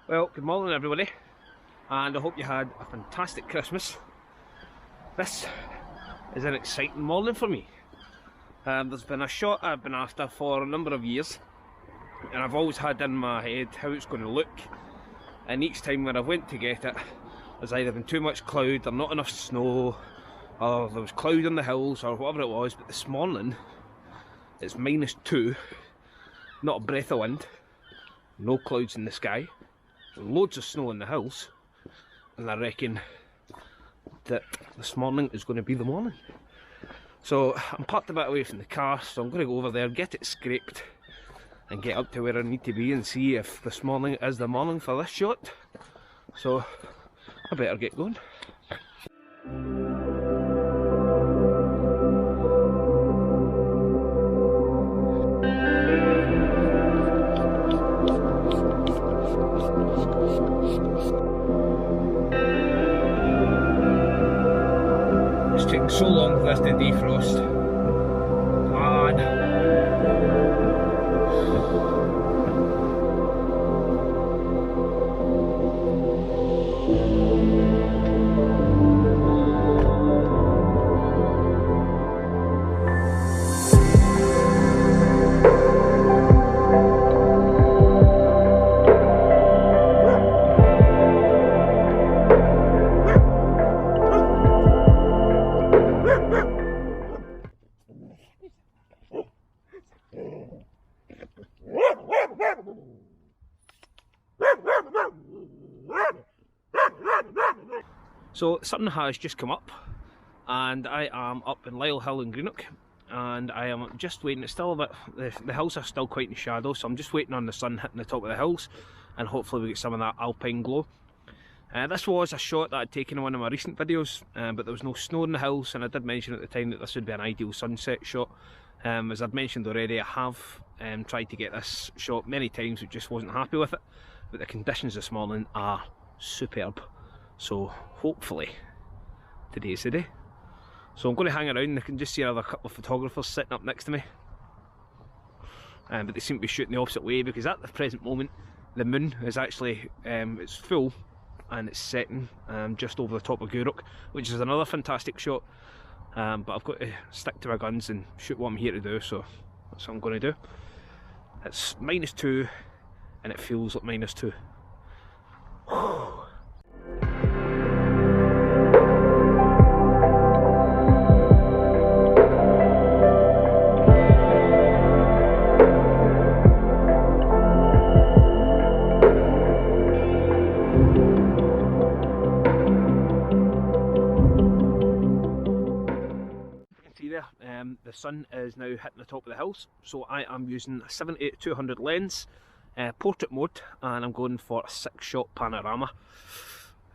Well, good morning everybody, and I hope you had a fantastic Christmas. This is an exciting morning for me. There's been a shot I've been after for a number of years, and I've always had in my head how it's going to look, and each time when I went to get it, there's either been too much cloud or not enough snow, or there was cloud on the hills or whatever it was. But this morning it's -2, not a breath of wind, no clouds in the sky, loads of snow in the hills, and I reckon that this morning is going to be the morning. So I'm parked a bit away from the car, so I'm going to go over there, get it scraped and get up to where I need to be and see if this morning is the morning for this shot. So I better get going. It's taking so long for this to defrost. Come on. So something has just come up, and I am up in Lisle Hill in Greenock, and I am just waiting. It's still a bit, the hills are still quite in shadow, so I'm just waiting on the sun hitting the top of the hills, and hopefully we get some of that alpine glow. This was a shot that I'd taken in one of my recent videos, but there was no snow in the hills, and I did mention at the time that this would be an ideal sunset shot. As I've mentioned already, I have tried to get this shot many times, but just wasn't happy with it. But the conditions this morning are superb, so hopefully today's the day. So I'm going to hang around. I can just see another couple of photographers sitting up next to me, but they seem to be shooting the opposite way, because at the present moment the moon is actually it's full and it's setting just over the top of Gourock, which is another fantastic shot. But I've got to stick to my guns and shoot what I'm here to do, so that's what I'm going to do. It's -2 and it feels like -2. The sun is now hitting the top of the hills, so I am using a 70-200 lens, portrait mode, and I'm going for a 6-shot panorama.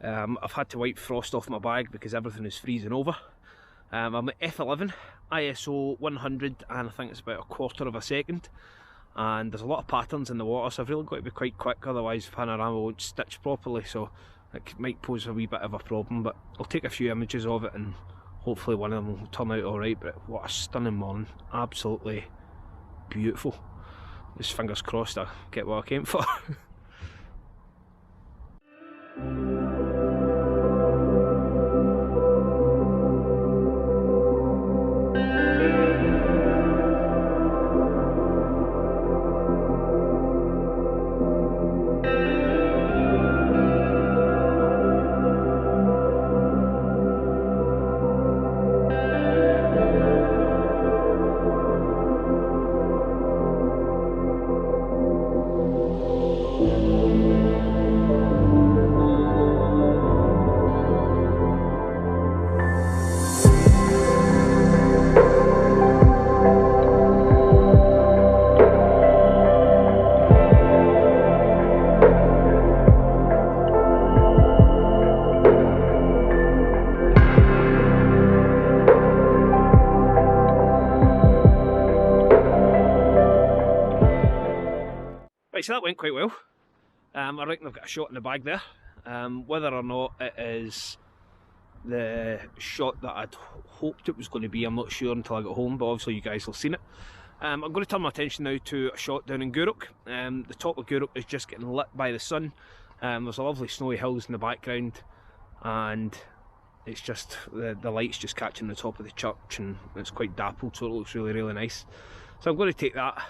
I've had to wipe frost off my bag because everything is freezing over. I'm at f11, ISO 100, and I think it's about 1/4 of a second. And there's a lot of patterns in the water, so I've really got to be quite quick, otherwise the panorama won't stitch properly, so it might pose a wee bit of a problem. But I'll take a few images of it and hopefully one of them will turn out alright. But what a stunning morning, absolutely beautiful. Just fingers crossed I get what I came for. Right, so that went quite well. I reckon I've got a shot in the bag there. Whether or not it is the shot that I'd hoped it was going to be, I'm not sure until I got home, but obviously you guys will have seen it. I'm going to turn my attention now to a shot down in Gourock. The top of Gourock is just getting lit by the sun. There's a lovely snowy hills in the background, and it's just the light's just catching the top of the church, and it's quite dappled, so it looks really, really nice. So I'm going to take that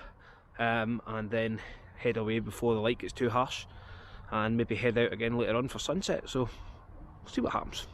and then head away before the light gets too harsh, and maybe head out again later on for sunset. So we'll see what happens.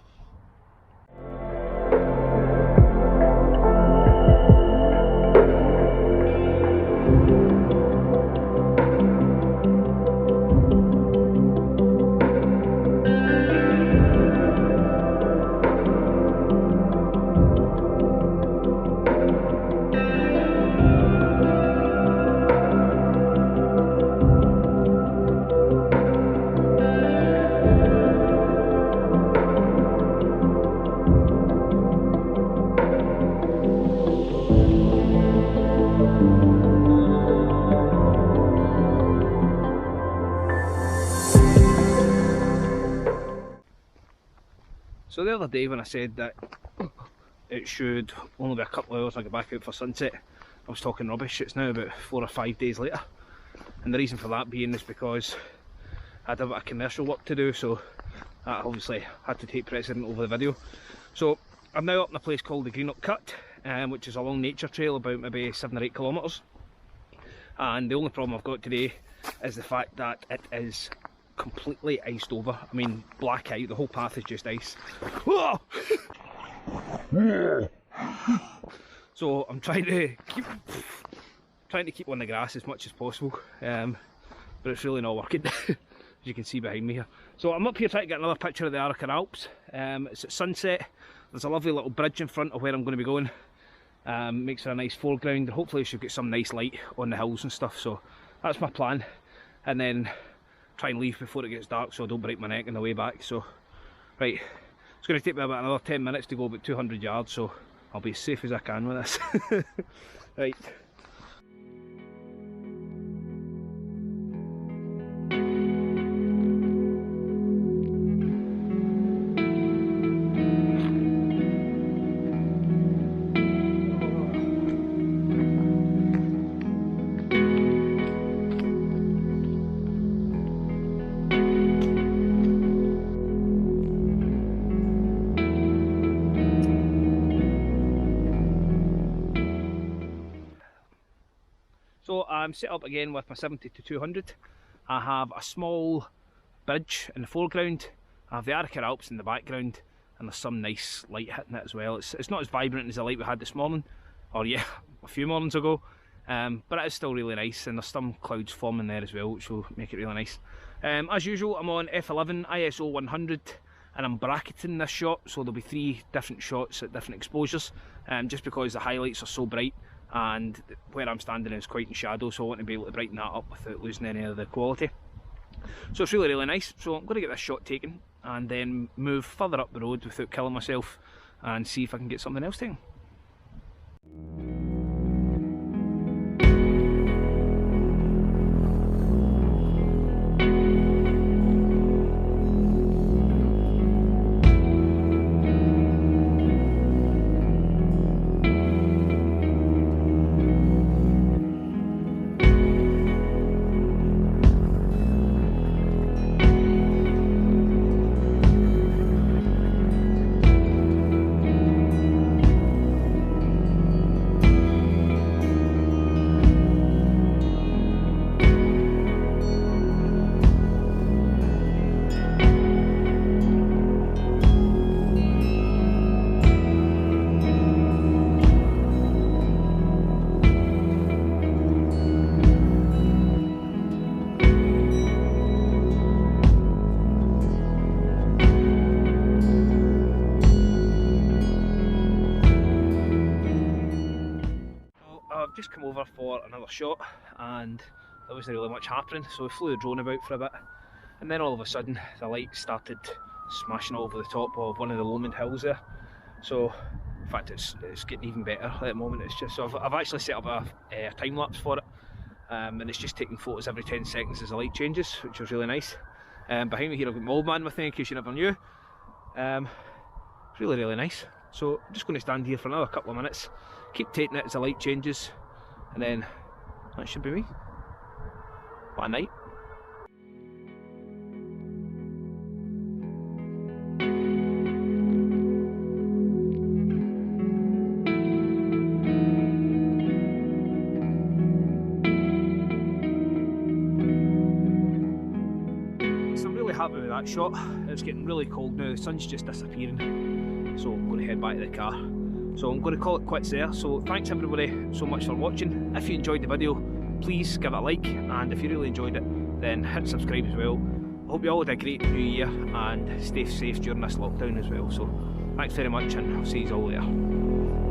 So the other day when I said that it should only be a couple of hours I get back out for sunset, I was talking rubbish. It's now about 4 or 5 days later, and the reason for that being is because I had a bit of commercial work to do, so that obviously had to take precedent over the video. So I'm now up in a place called the Greenock Cut, which is a long nature trail, about maybe 7 or 8 kilometres, and the only problem I've got today is the fact that it is completely iced over. I mean, black out, the whole path is just ice. Whoa! So I'm trying to keep on the grass as much as possible, but it's really not working, as you can see behind me here. So I'm up here trying to get another picture of the Arrochar Alps. It's at sunset. There's a lovely little bridge in front of where I'm going to be going. Makes for a nice foreground. Hopefully we should get some nice light on the hills and stuff, so that's my plan. And then try and leave before it gets dark so I don't break my neck on the way back. So right, it's going to take me about another 10 minutes to go about 200 yards, so I'll be as safe as I can with this. Right. So I'm set up again with my 70 to 200. I have a small bridge in the foreground, I have the Arrochar Alps in the background, and there's some nice light hitting it as well. It's not as vibrant as the light we had this morning, or yeah, a few mornings ago, but it is still really nice, and there's some clouds forming there as well, which will make it really nice. As usual, I'm on f11 ISO 100, and I'm bracketing this shot, so there'll be 3 different shots at different exposures, just because the highlights are so bright, and where I'm standing is quite in shadow, so I want to be able to brighten that up without losing any of the quality. So it's really, really nice. So I'm going to get this shot taken and then move further up the road without killing myself and see if I can get something else taken. I've just come over for another shot and there wasn't really much happening, so we flew the drone about for a bit, and then all of a sudden the light started smashing over the top of one of the Lomond hills there. So in fact it's getting even better at the moment. It's just, so I've actually set up a time lapse for it, and it's just taking photos every 10 seconds as the light changes, which is really nice. Behind me here I've got my old man with me in case you never knew. It's really, really nice. So I'm just going to stand here for another couple of minutes, keep taking it as the light changes, and then that should be me. What a night. that shot. It's getting really cold now, the sun's just disappearing, so I'm going to head back to the car. So I'm going to call it quits there. So thanks everybody so much for watching. If you enjoyed the video, please give it a like, and if you really enjoyed it, then hit subscribe as well. I hope you all had a great new year and stay safe during this lockdown as well. So thanks very much, and I'll see you all later.